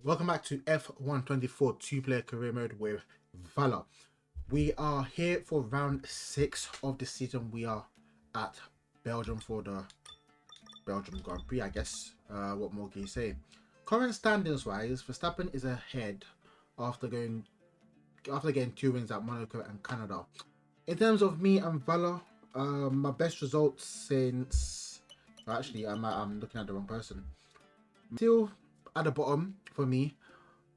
Welcome back to F124 two-player career mode with Valor. We are here for round 6 of the season. We are at Belgium for the Belgium Grand Prix, I guess. What more can you say? Current standings wise, Verstappen is ahead after getting 2 wins at Monaco and Canada. In terms of me and Valor, my best results since actually I'm looking at the wrong person. Still at the bottom for me.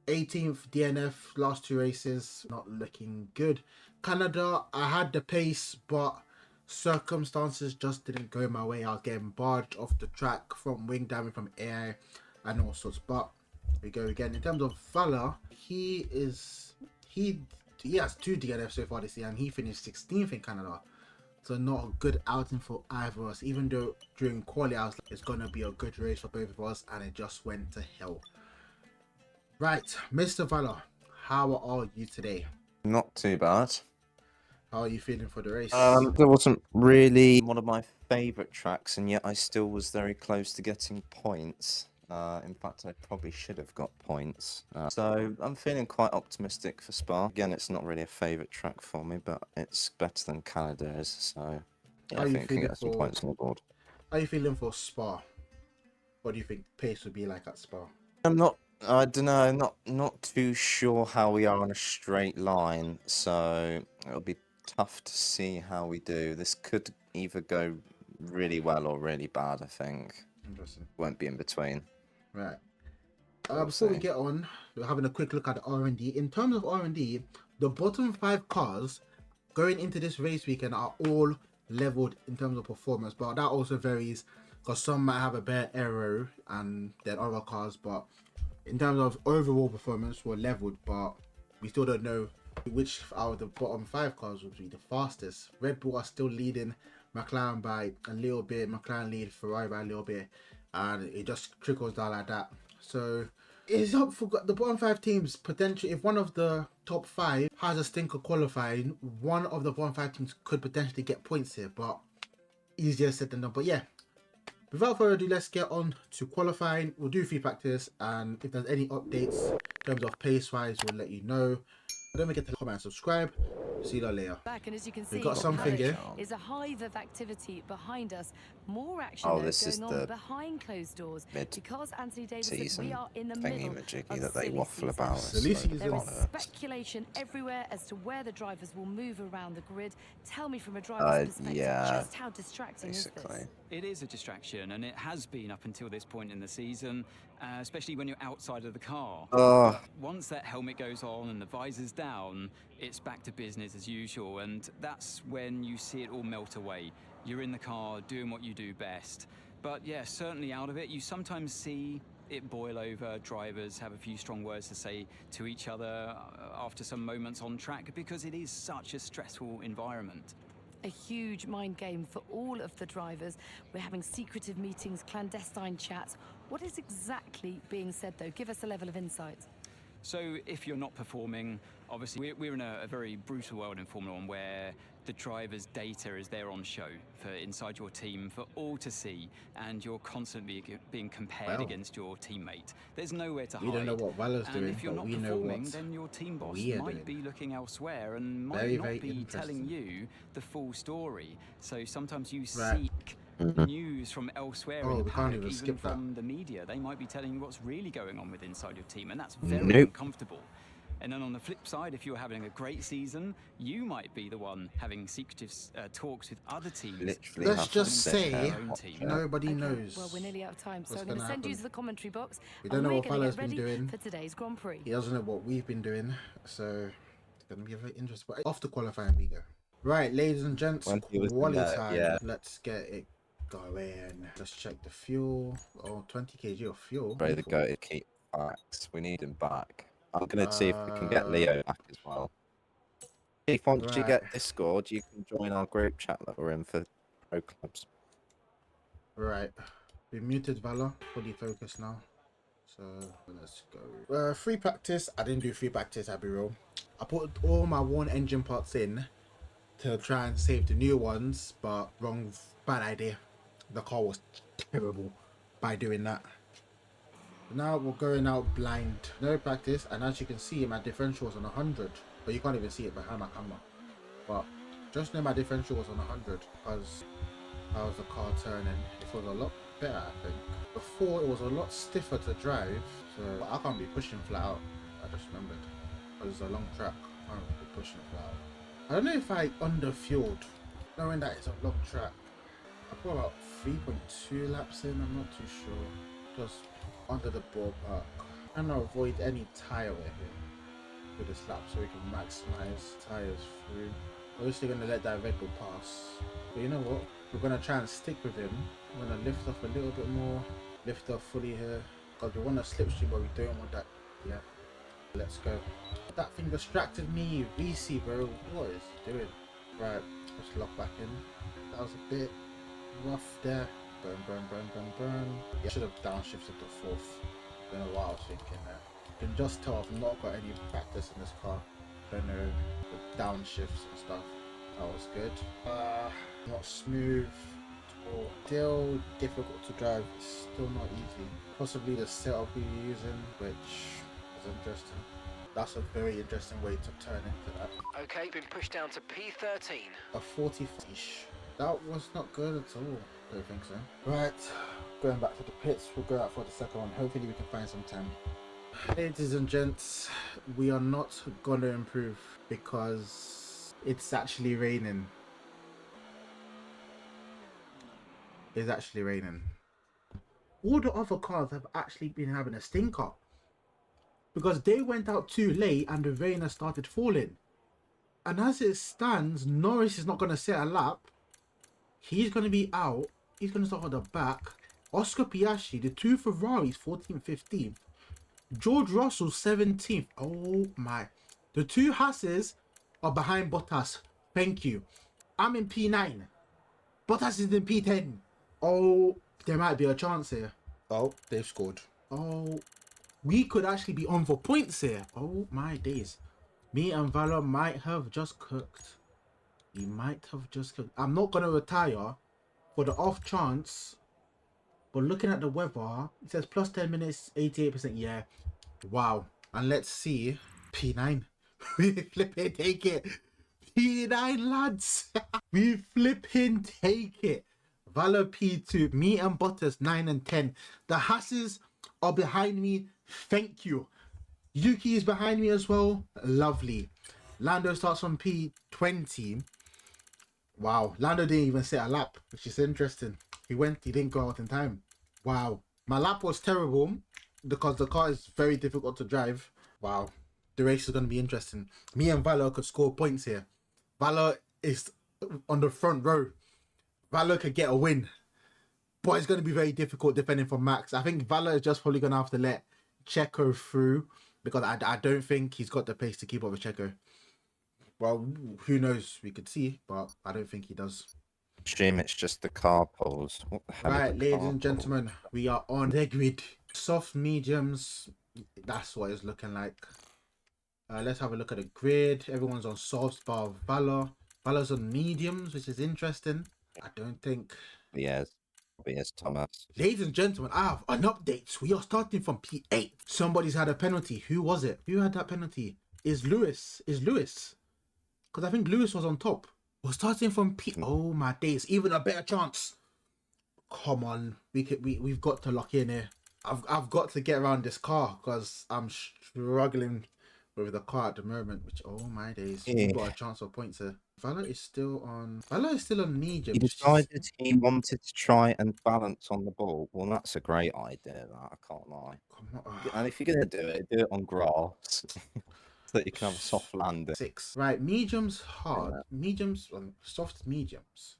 18th DNF, last 2 races, not looking good. Canada, I had the pace, but circumstances just didn't go my way. I was getting barged off the track from wing damage, from AI, and all sorts. But we go again. In terms of Valor, he has 2 DNF so far this year, and he finished 16th in Canada. So not a good outing for either of us. Even though during quali I was like, it's gonna be a good race for both of us, and it just went to hell. Right, Mr. Valor, how are you today? Not too bad. How are you feeling for the race? There wasn't really one of my favourite tracks, and yet I still was very close to getting points. In fact, I probably should have got points. So I'm feeling quite optimistic for Spa. Again, it's not really a favourite track for me, but it's better than Canada is. So yeah, I think I can get some points on the board. How are you feeling for Spa? What do you think pace would be like at Spa? I don't know, not too sure how we are on a straight line, so it'll be tough to see how we do. This could either go really well or really bad, I think. Interesting. Won't be in between. Right. We'll Before we see. get on, we're having a quick look at the R&D. In terms of R&D, the bottom 5 cars going into this race weekend are all leveled in terms of performance, but that also varies because some might have a better aero and than other cars, but in terms of overall performance, we're leveled, but we still don't know which out of the bottom 5 cars would be the fastest. Red Bull are still leading McLaren by a little bit, McLaren lead Ferrari by a little bit, and it just trickles down like that. So it's up for the bottom 5 teams. Potentially, if one of the top 5 has a stinker qualifying, one of the bottom 5 teams could potentially get points here, but easier said than done. But yeah, without further ado, let's get on to qualifying. We'll do free practice, and if there's any updates in terms of pace wise, we'll let you know. Don't forget to comment and subscribe. See you later. Back, and as you can see, We've got something here. is a hive of activity behind us. More action Oh, though, this is going on the behind closed doors because Anthony Davis said Mid-season we are in the middle thingy-majiggy of that they silly waffle season. about. Silly season. There is speculation everywhere as to where the drivers will move around the grid. Tell me from a driver's perspective, yeah, just how distracting basically. is this? It is a distraction, and it has been up until this point in the season, especially when you're outside of the car. Oh, Once that helmet goes on and the visor's down, it's back to business as usual, and that's when you see it all melt away. You're in the car doing what you do best. But yeah, certainly out of it, you sometimes see it boil over. Drivers have a few strong words to say to each other after some moments on track because it is such a stressful environment. A huge mind game for all of the drivers. We're having secretive meetings, clandestine chats. What is exactly being said, though? Give us a level of insight. So if you're not performing, obviously we're in a very brutal world in Formula One where the driver's data is there on show for inside your team for all to see, and you're constantly being compared against your teammate. There's nowhere to hide. We don't know what Valor's and doing, if you're but not we know performing, what then your team boss we are might doing. be looking elsewhere and might Very, not very be telling interesting. you the full story. So sometimes you Right. seek news from elsewhere in Oh, the we can't paddock, even even skip that. from the media. They might be telling you what's really going on with inside your team, and that's very Nope. uncomfortable. And then on the flip side, if you're having a great season, you might be the one having secretive talks with other teams. Literally Let's have to just sit say there and watch it. nobody Okay, knows. well, we're nearly out of time, so what's I'm going to gonna send you happen. to the commentary box. We don't and know we're what going to Valor's get been ready doing. for today's Grand Prix. He doesn't know what we've been doing, so it's gonna be very interesting. But off the qualifying we go. Right, ladies and gents, When he was in quality there, time. yeah. Let's get it going. Let's check the fuel. Oh, 20 kg of fuel. Pray the go to keep facts. We need him back. I'm gonna see if we can get Leo back as well. If once you Right. get Discord, you can join our group chat that we're in for pro clubs. Right. We muted Valor. Fully focused now. So let's go. Free practice. I didn't do free practice, I'll be real. I put all my one engine parts in to try and save the new ones, but bad idea. The car was terrible by doing that. Now we're going out blind. No practice, and as you can see, my differential was on 100. But you can't even see it behind my camera. But just know my differential was on 100 because how was the car turning. It was a lot better, I think. Before it was a lot stiffer to drive, so I can't be pushing flat out. I just remembered because it's a long track. I can't be pushing flat out. I don't know if I underfueled, knowing that it's a long track. I put about 3.2 laps in. I'm not too sure. Just under the ballpark. I'm gonna avoid any tire wear here with this lap so we can maximize tires through. Obviously gonna let that Red Bull pass, but you know what, we're gonna try and stick with him. I'm gonna lift off a little bit more, lift off fully here because we want a slipstream, but we don't want that yet. Let's go. That thing distracted me. VC, bro, what is he doing? Right, let's lock back in. That was a bit rough there. Burn, burn, burn, burn, burn. Yeah, should have downshifted to fourth. Don't know what I was thinking there. You can just tell I've not got any practice in this car. Don't know the downshifts and stuff. That was good. Not smooth or still difficult to drive. It's still not easy. Possibly the setup we were using, which is interesting. That's a very interesting way to turn into that. Okay, been pushed down to P13. A 40-ish. That was not good at all. Don't think so. Right, going back to the pits. We'll go out for the second one. Hopefully we can find some time. Ladies and gents, we are not gonna improve because it's actually raining. It's actually raining. All the other cars have actually been having a stinker because they went out too late and the rain has started falling. And as it stands, Norris is not going to set a lap. He's going to be out. He's going to start at the back. Oscar Piastri, the two Ferraris, 14th, 15th. George Russell, 17th. Oh my. The two Hasses are behind Bottas. Thank you. I'm in P9. Bottas is in P10. Oh, there might be a chance here. Oh, they've scored. Oh, we could actually be on for points here. Oh my days. Me and Valor might have just cooked. We might have just cooked. I'm not going to retire for the off chance. But looking at the weather, it says plus 10 minutes, 88%. Yeah. Wow. And let's see. P9. We flipping take it. P9, lads. We flipping take it. Valor P2. Me and Bottas 9 and 10. The Hasses are behind me. Thank you. Yuki is behind me as well. Lovely. Lando starts on P20. Wow. Lando didn't even set a lap, which is interesting. He didn't go out in time. Wow. My lap was terrible because the car is very difficult to drive. Wow. The race is going to be interesting. Me and Valor could score points here. Valor is on the front row. Valor could get a win. But it's going to be very difficult defending from Max. I think Valor is just probably going to have to let Checo through because I don't think he's got the pace to keep up with Checo. Well, who knows? We could see, but I don't think he does. Assume it's just the car poles. What the hell? Right, ladies and gentlemen, we are on the grid. Soft mediums, that's what it's looking like. Let's have a look at the grid. Everyone's on softs bar Valor. Valor's on mediums, which is interesting. I don't think. Yes, Thomas. Ladies and gentlemen, I have an update. We are starting from P8. Somebody's had a penalty. Who was it? Who had that penalty? Is Lewis? Because I think Lewis was on top. We're starting from P. Oh my days! Even a better chance. Come on, we've got to lock in here. I've got to get around this car because I'm struggling with the car at the moment. Which oh my days, we've got a chance of points here. Valor is still on medium. He decided he wanted to try and balance on the ball. Well, that's a great idea. That I can't lie. Come on. And if you're gonna do it on grass. So that you can have a soft landing. 6. Right, mediums hard. Mediums, soft mediums.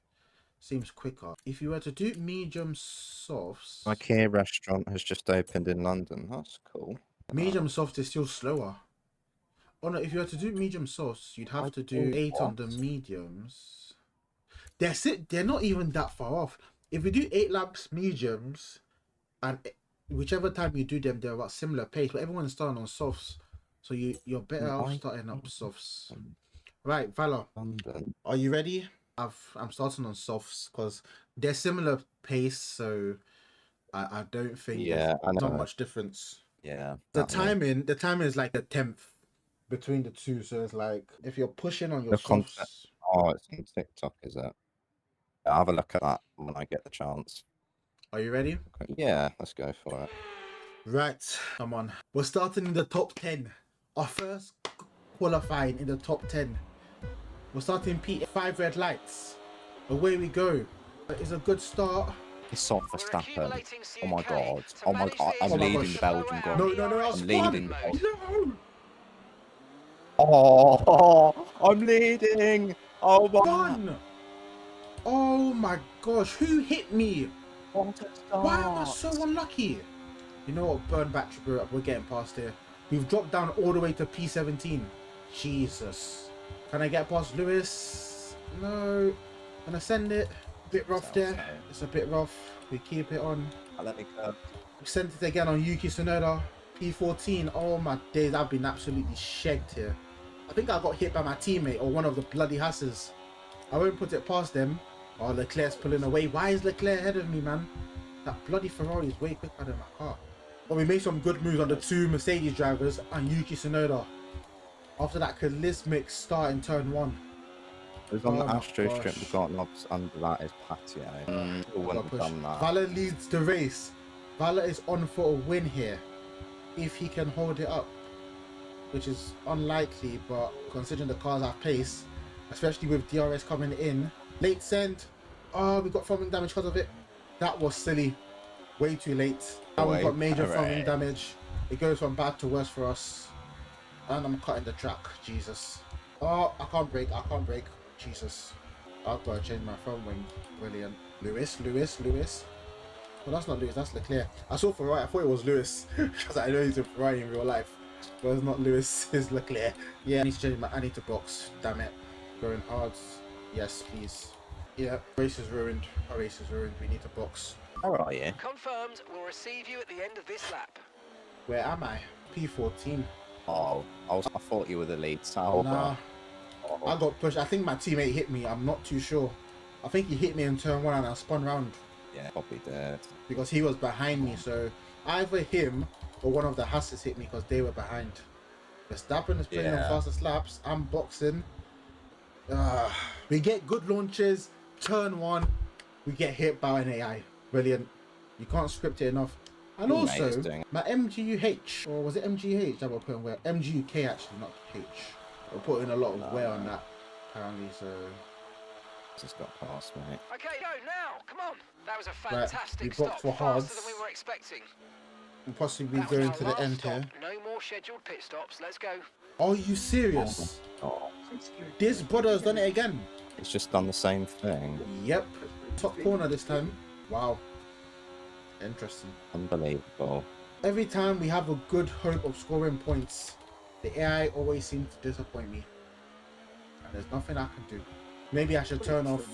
Seems quicker. If you were to do medium softs... IKEA restaurant has just opened in London. That's cool. Medium soft is still slower. Oh no, if you were to do medium softs, you'd have to do 8 on the mediums. They're not even that far off. If you do 8 laps mediums, and whichever time you do them, they're about similar pace, but everyone's starting on softs. So you're better off starting up softs. Right, Valor, are you ready? I'm starting on softs because they're similar pace, so I don't think Yeah, I there's not know. much difference. Yeah. The that one. timing is like a tenth between the two. So it's like if you're pushing on your Look on. softs. Oh, it's on TikTok, is it? I'll have a look at that when I get the chance. Are you ready? Okay, yeah, let's go for it. Right, come on. We're starting in the top 10. Our first qualifying in the top 10. We're starting P5 red lights. Away we go. It's a good start. It's off We're Verstappen. accumulating Oh my CK. god. To Oh my manage god. I'm this, Oh my leading gosh. Belgium slow Grand. No, I DRS I'm spun. leading. mode. No, Oh, I'm leading. Oh my. spun. Oh my gosh, who hit me? What a Why am I start. so unlucky? You know what? Burn battery, bro. We're getting past here. We've dropped down all the way to P17. Jesus. Can I get past Lewis? No. Can I send it? Bit rough there. It's a bit rough. We keep it on. Let me go. We sent it again on Yuki Tsunoda. P14. Oh my days, I've been absolutely shagged here. I think I got hit by my teammate or one of the bloody Hasses. I won't put it past them. Oh, Leclerc's pulling away. Why is Leclerc ahead of me, man? That bloody Ferrari is way quicker than my car. But we made some good moves on the two Mercedes drivers and Yuki Tsunoda. After that charismatic start in turn 1. It's on Oh the my Astro strip. gosh. We've got knobs under that is patio. I Wouldn't gotta have push. done that. Vala leads the race. Vala is on for a win here. If he can hold it up. Which is unlikely, but considering the cars have pace, especially with DRS coming in. Late send. Oh, we got foaming damage because of it. That was silly. Way too late. Now we've got major foaming damage. It goes from bad to worse for us. And I'm cutting the track. Jesus. Oh, I can't brake. Jesus. I've got to change my front wing. Brilliant. Lewis. Well, that's not Lewis. That's Leclerc. I saw Ferrari. I thought it was Lewis. Because I know he's a Ferrari in real life. But it's not Lewis. It's Leclerc. Yeah, I need to change I need to box. Damn it. Going hard. Yes, please. Yeah, race is ruined. Our race is ruined. We need to box. Where are you? Confirmed, we'll receive you at the end of this lap. Where am I? P14. Oh, I thought you were the lead. Sauber. Nah. Oh. I got pushed. I think my teammate hit me. I'm not too sure. I think he hit me in turn 1 and I spun round. Yeah, probably did. Because he was behind me. So either him or one of the Hasses hit me because they were behind. Verstappen is playing on fastest laps. I'm boxing. We get good launches. Turn 1. We get hit by an AI. Brilliant. You can't script it enough. And Your also, mate is doing it. my MGUH, or was it MGH that we're putting wear? MGUK actually, not H. We're putting a lot of wear on that, apparently, so... Just got past, mate. Okay, go now. Come on. That was a Right, fantastic we stop. boxed for Faster hards. than we were expecting. We'll possibly That was going our to the last end stop. here. No more scheduled pit stops. Let's go. Are you serious? Oh, This brother has done it again. it's just done the same thing. Yep. Top corner this time. Wow. Interesting. Unbelievable. Every time we have a good hope of scoring points, the AI always seems to disappoint me. And there's nothing I can do. Maybe I should turn off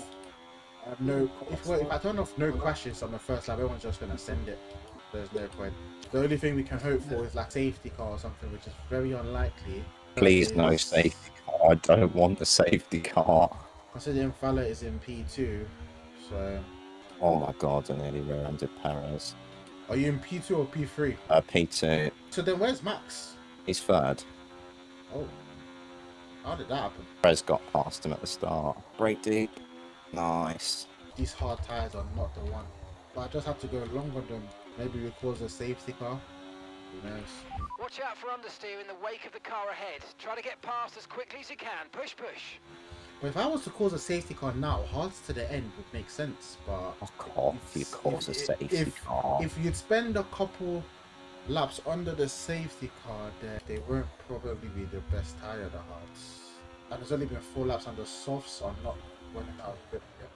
if I turn off no crashes on the first lap, everyone's just gonna send it. There's no point. The only thing we can hope for is like safety car or something, which is very unlikely. Please, no Is- safety car. I don't want a safety car. Considering Fowler is in P2, so Oh my god, I nearly rear-ended Perez. are you in P2 or P3? P2. So then where's Max? He's third. Oh, how did that happen? Perez got past him at the start. Brake deep. Nice. These hard tires are not the one. But I just have to go longer than maybe we cause a safety car. Who knows? Watch out for understeer in the wake of the car ahead. Try to get past as quickly as you can. Push, push. But if I was to cause a safety car now, hards to the end would make sense. But Fuck off, you cause a safety car. if you'd spend a couple laps under the safety car, then they won't probably be the best tire, the hards. And there's only been 4 laps on the softs, so I'm not running out of grip yet.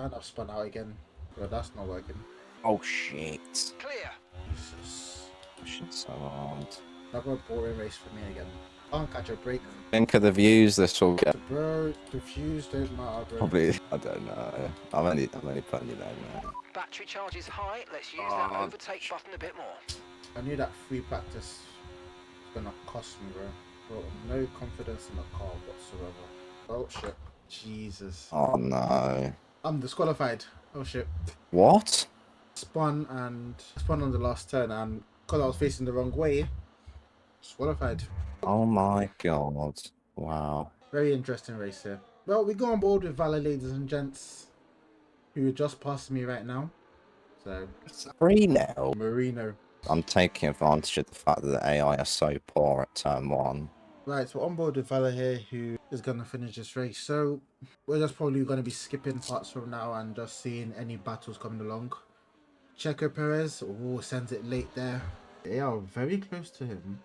And I've spun out again, but that's not working. Oh shit. Clear. Jesus. Pushing so hard. Another boring race for me again. Can't catch a break. Think of the views this will get. Bro, the views don't matter, bro. Probably, I don't know. I'm only putting you there, mate. Battery charge is high. Let's use that overtake button a bit more. I knew that free practice was gonna cost me, bro. Bro, no confidence in the car whatsoever. Oh shit. Jesus. Oh no. I'm disqualified. Oh shit. What? spun on the last turn, and because I was facing the wrong way, disqualified. Oh my god. Wow. Very interesting race here. Well, we go on board with Valor, ladies and gents, who are just passing me right now. So, It's 3-0. Marino. I'm taking advantage of the fact that the AI are so poor at turn 1. Right, so on board with Valor here, who is going to finish this race. So, we're just probably going to be skipping parts from now and just seeing any battles coming along. Checo Perez, oh, sends it late there. They are very close to him.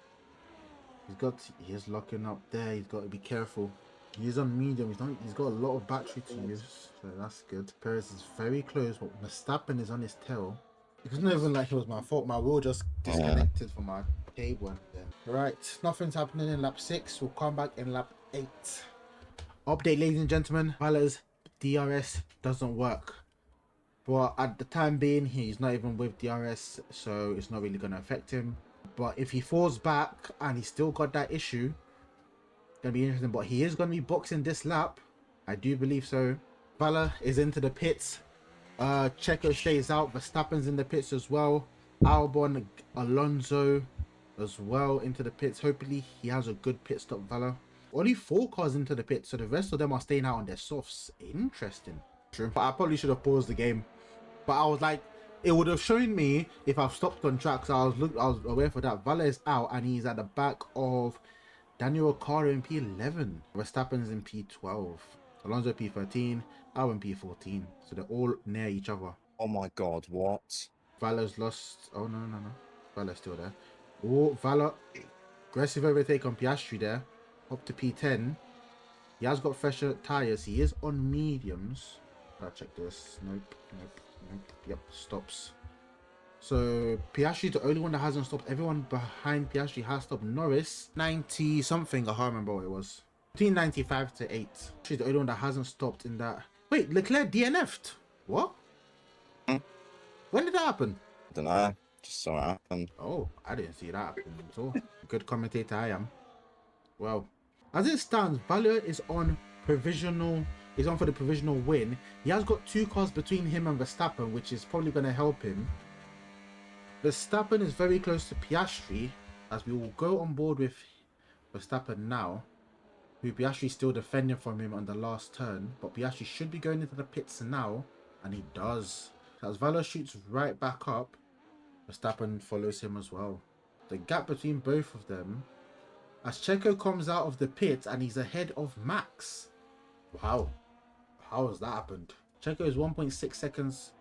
He is locking up there. He's got to be careful. He's on medium. He's got a lot of battery to use, so that's good. Perez is very close, but Verstappen is on his tail. It's not even like it was my fault. My wheel just disconnected from my cable. Right, nothing's happening in lap 6. We'll come back in lap 8. Update, ladies and gentlemen. Valor's DRS doesn't work. But at the time being, he's not even with DRS, so it's not really going to affect him. But if he falls back and he's still got that issue, it's going to be interesting. But he is going to be boxing this lap. I do believe so. Valor is into the pits. Checo stays out. Verstappen's in the pits as well. Albon, Alonso as well into the pits. Hopefully he has a good pit stop, Valor. Only 4 cars into the pits, so the rest of them are staying out on their softs. Interesting. True. But I probably should have paused the game. But I was like, it would have shown me if I've stopped on track. So I was aware for that. Valor is out and he's at the back of Daniel Ricciardo in P11. Verstappen's in P12. Alonso P13. Albon P14. So they're all near each other. Oh my god, what? Valor's lost. Oh, no. Valor's still there. Oh, Valor. Aggressive overtake on Piastri there. Up to P10. He has got fresher tyres. He is on mediums. I'll check this. Nope. Yep, stops. So Piastri's the only one that hasn't stopped. Everyone behind Piastri has stopped. Norris 90 something, I can't remember what it was, between 95 to 8. She's the only one that hasn't stopped in that. Wait, Leclerc DNF'd. What? When did that happen? I don't know. Just saw it happen. Oh, I didn't see that happen at all. Good commentator I am. Well, as it stands, Valor is on provisional. He's on for the provisional win. He has got 2 cars between him and Verstappen, which is probably going to help him. Verstappen is very close to Piastri, as we will go on board with Verstappen now. Who Piastri still defending from him on the last turn, but Piastri should be going into the pits now, and he does. As Valor shoots right back up, Verstappen follows him as well. The gap between both of them, as Checo comes out of the pit and he's ahead of Max. Wow. How has that happened? Checo is 1.6 seconds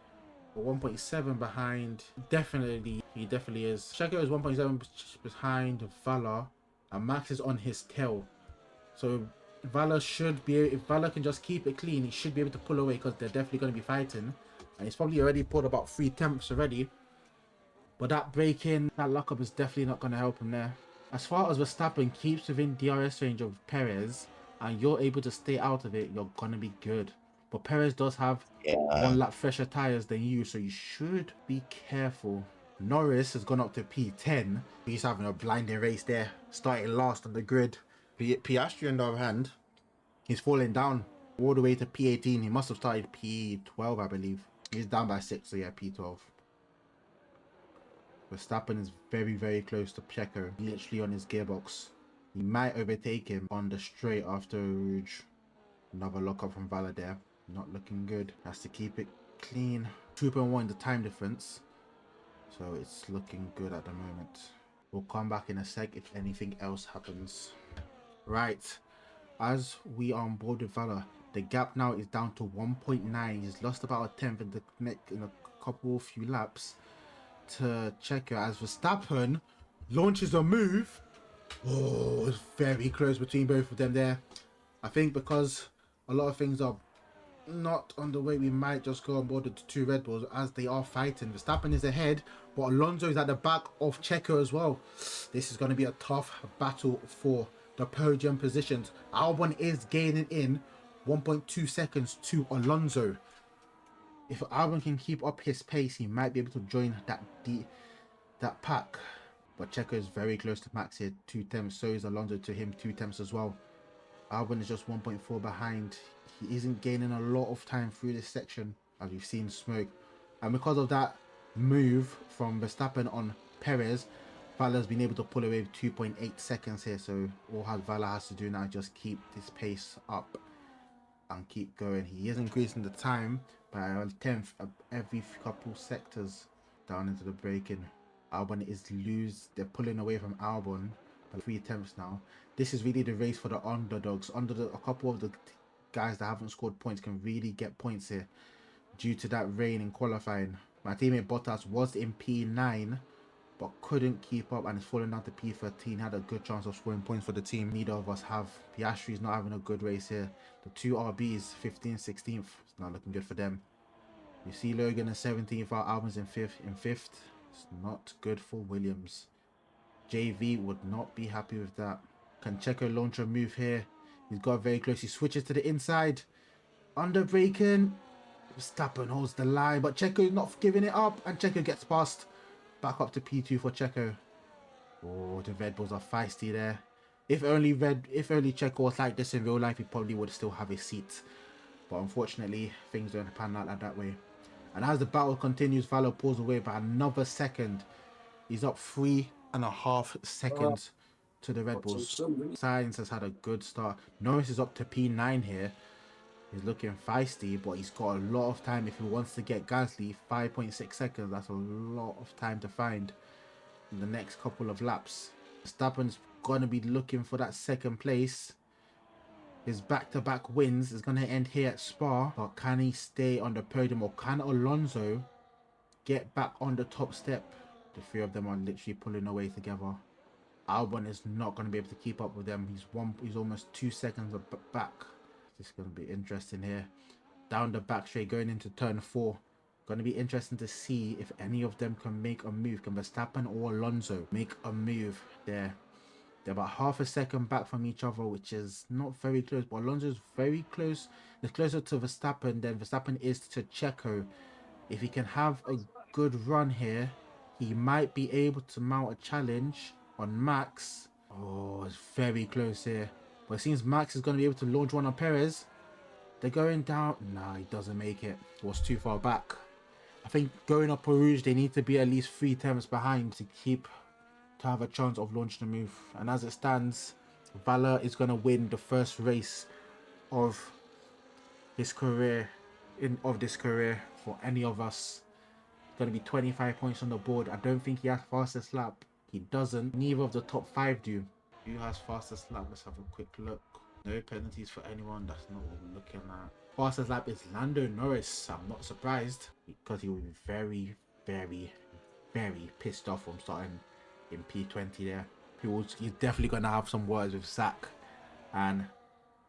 or 1.7 behind. He definitely is. Checo is 1.7 behind Valor, and Max is on his tail. So Valor should be, if Valor can just keep it clean, he should be able to pull away, because they're definitely going to be fighting. And he's probably already pulled about 3 tenths already. But that braking, that lockup is definitely not going to help him there. As far as Verstappen keeps within DRS range of Perez, and you're able to stay out of it, you're gonna be good. But Perez does have 1 lap fresher tires than you, so you should be careful. Norris has gone up to P10. He's having a blinding race there, starting last on the grid. Piastri, on the other hand, he's falling down all the way to P18. He must have started P12, I believe. He's down by 6, so yeah, P12. Verstappen is very close to Checo, literally on his gearbox. He might overtake him on the straight after Rouge. Another lockup from Valor there. Not looking good. Has to keep it clean. 2.1 the time difference. So it's looking good at the moment. We'll come back in a sec if anything else happens. Right. As we are on board with Valor, the gap now is down to 1.9. He's lost about a tenth in a few laps to Checo, as Verstappen launches a move. Oh, it's very close between both of them there. I think because a lot of things are not on the way, we might just go on board with the 2 Red Bulls as they are fighting. Verstappen is ahead, but Alonso is at the back of Checo as well. This is going to be a tough battle for the podium positions. Albon is gaining in 1.2 seconds to Alonso. If Albon can keep up his pace, he might be able to join that pack. But Checo is very close to Max here, 2 tenths. So is Alonso to him, 2 tenths as well. Albon is just 1.4 behind. He isn't gaining a lot of time through this section, as we've seen smoke. And because of that, move from Verstappen on Perez. Vala's been able to pull away with 2.8 seconds here, so all Vala has to do now is just keep this pace up and keep going. He is increasing the time by a tenth of every couple sectors down into the braking. Albon is they're pulling away from Albon by 3/10 now. This is really the race for the underdogs. A couple of the guys that haven't scored points can really get points here due to that rain in qualifying. My teammate Bottas was in P9 but couldn't keep up and is falling down to P13. Had a good chance of scoring points for the team. Neither of us have. Piastri's not having a good race here. The two RBs, 15th, 16th. It's not looking good for them. You see Logan in 17th, while Albon's in 5th. It's not good for Williams. JV would not be happy with that. Can Checo launch a move here? He's got very close. He switches to the inside. Under braking. Verstappen holds the line, but Checo is not giving it up, and Checo gets past. Back up to P2 for Checo. Oh, the Red Bulls are feisty there. If only Checo was like this in real life, he probably would still have a seat. But unfortunately, things don't pan out like that way. And as the battle continues, Valo pulls away by another second. He's up 3.5 seconds to the Red Bulls. Sainz has had a good start. Norris is up to P9 here. He's looking feisty, but he's got a lot of time if he wants to get Gasly. 5.6 seconds, that's a lot of time to find in the next couple of laps. Verstappen's going to be looking for that second place. His back-to-back wins is going to end here at Spa, but can he stay on the podium, or can Alonso get back on the top step? The three of them are literally pulling away together. Albon is not going to be able to keep up with them. He's almost 2 seconds back. This is going to be interesting here. Down the back straight, going into turn 4. Going to be interesting to see if any of them can make a move. Can Verstappen or Alonso make a move there? They're about half a second back from each other, which is not very close. But Alonso is very close. It's closer to Verstappen than Verstappen is to Checo. If he can have a good run here, he might be able to mount a challenge on Max. Oh, it's very close here. But it seems Max is going to be able to launch one on Perez. They're going down. Nah, he doesn't make it. It was too far back. I think going up Rouge, they need to be at least 3/10 behind to have a chance of launching the move. And as it stands, Vala is going to win the first race of his career, for any of us. It's going to be 25 points on the board. I don't think he has fastest lap. He doesn't. Neither of the top 5 do. Who has fastest lap? Let's have a quick look. No penalties for anyone. That's not what we're looking at. Fastest lap is Lando Norris. I'm not surprised, because he will be very, very, very pissed off from starting in P20 there. He's definitely going to have some words with Zach and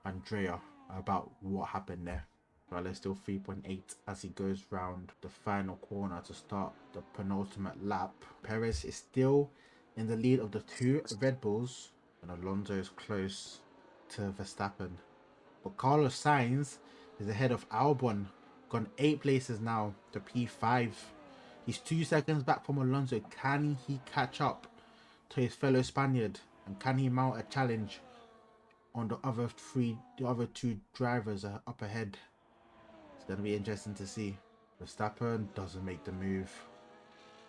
Andrea about what happened there. Well, there's still 3.8 as he goes round the final corner to start the penultimate lap. Perez is still in the lead of the 2 Red Bulls, and Alonso is close to Verstappen. But Carlos Sainz is ahead of Albon, gone 8 places now to P5. He's 2 seconds back from Alonso. Can he catch up to his fellow Spaniard? And can he mount a challenge on the other 2 drivers up ahead? It's going to be interesting to see. Verstappen doesn't make the move.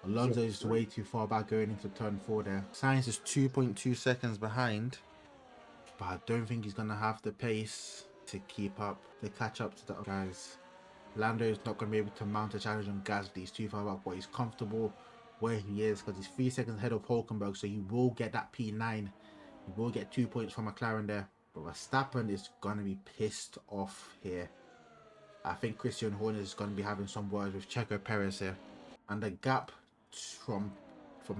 Alonso is way too far back going into turn 4 there. Sainz is 2.2 seconds behind, but I don't think he's going to have the pace to keep up, to catch up to the guys. Lando is not going to be able to mount a challenge on Gasly. He's too far back, but he's comfortable where he is because he's 3 seconds ahead of Hulkenberg, so he will get that P9. He will get 2 points from McLaren there. But Verstappen is going to be pissed off here. I think Christian Horner is going to be having some words with Checo Perez here. And the gap from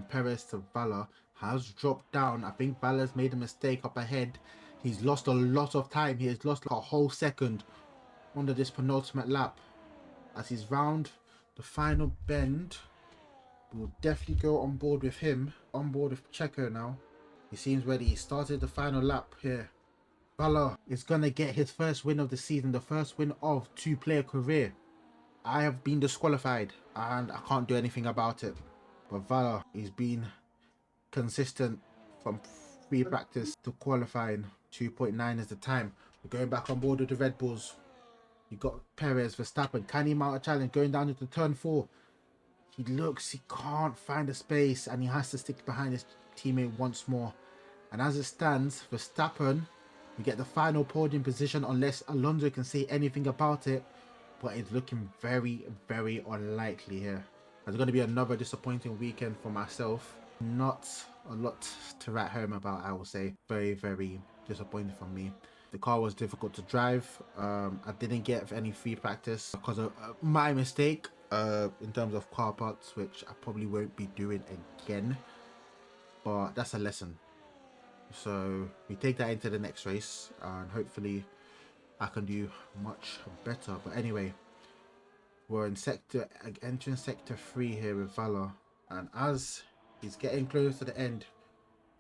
Perez to Vala has dropped down. I think Vala's made a mistake up ahead. He's lost a lot of time. He has lost like a whole second under this penultimate lap. As he's round the final bend, we'll definitely go on board with him. On board with Checo now. He seems ready. He started the final lap here. Vala is going to get his first win of the season. The first win of 2-player career. I have been disqualified and I can't do anything about it. But Vala is been consistent from free practice to qualifying. 2.9 is the time. We're going back on board with the Red Bulls. You got Perez, Verstappen. Can he mount a challenge going down into turn 4? he looks, he can't find a space, and he has to stick behind his teammate once more. And as it stands, Verstappen, we get the final podium position unless Alonso can say anything about it, but it's looking very, very unlikely here. It's going to be another disappointing weekend for myself. Not a lot to write home about, I will say. Very, very disappointing for me. The car was difficult to drive. I didn't get any free practice because of my mistake in terms of car parts, which I probably won't be doing again. But that's a lesson. So we take that into the next race, and hopefully I can do much better. But anyway, we're in entering sector 3 here with Valor, and as he's getting close to the end,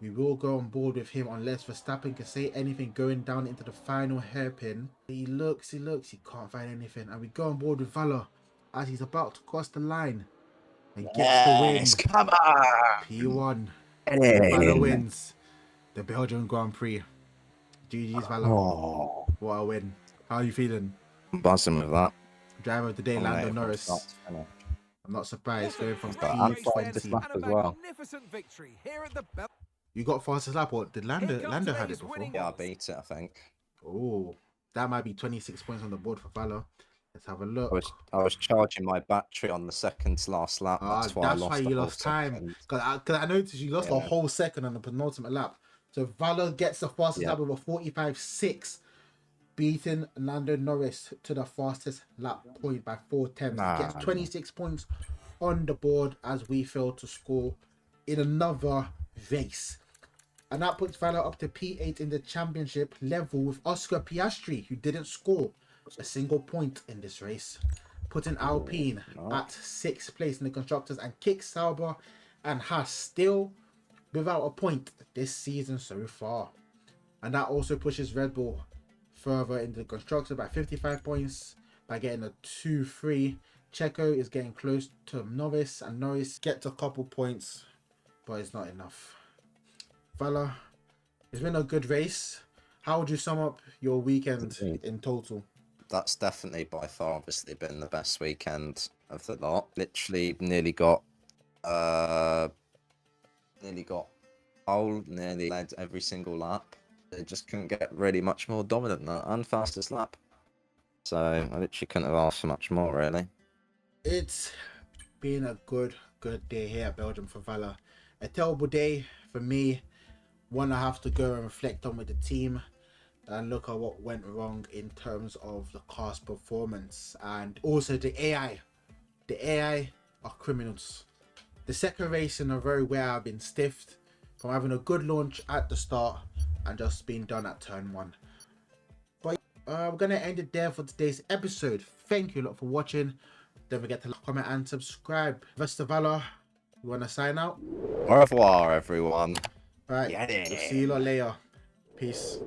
we will go on board with him unless Verstappen can say anything going down into the final hairpin. He looks, he can't find anything, and we go on board with Valor as he's about to cross the line and gets the win. Come on! P1. Hey. Valor wins the Belgian Grand Prix. GG's Valor. Oh, What a win. How are you feeling? I'm buzzing with that. Driver of the day, Lando Dominated from Norris. start to finish. I'm not surprised, going from But I'm fastest P20. lap as well. You got fastest lap, or did Lando had it before? Yeah, I beat it, I think. Oh, that might be 26 points on the board for Valor. Let's have a look. I was charging my battery on the second to last lap. That's why I lost you the whole lost time. second. Because I noticed you lost a whole second on the penultimate lap. So Valor gets the fastest lap with a 45.6, beating Lando Norris to the fastest lap point by 4 tenths. He gets 26 points on the board as we fail to score in another race. And that puts Valor up to P8 in the championship level with Oscar Piastri, who didn't score a single point in this race, putting Alpine at 6th place in the constructors, and Kick Sauber and Haas still without a point this season so far. And that also pushes Red Bull further into the constructors by 55 points by getting a 2-3. Checo is getting close to Norris, and Norris gets a couple points, but it's not enough. Valor, it's been a good race. How would you sum up your weekend in total? That's definitely by far obviously been the best weekend of the lot. Literally nearly got pole, nearly led every single lap. It just couldn't get really much more dominant than that, and fastest lap. So I literally couldn't have asked for much more, really. It's been a good day here at Belgium for Valor. A terrible day for me. One I have to go and reflect on with the team and look at what went wrong in terms of the car's performance, and also the AI. The AI are criminals. The second race in a row where I've been stiffed from having a good launch at the start and just being done at turn 1. But we're going to end it there for today's episode. Thank you a lot for watching. Don't forget to like, comment and subscribe. Rest of Valor, you want to sign out? Au revoir, everyone. Right, we'll see you lot later. Peace.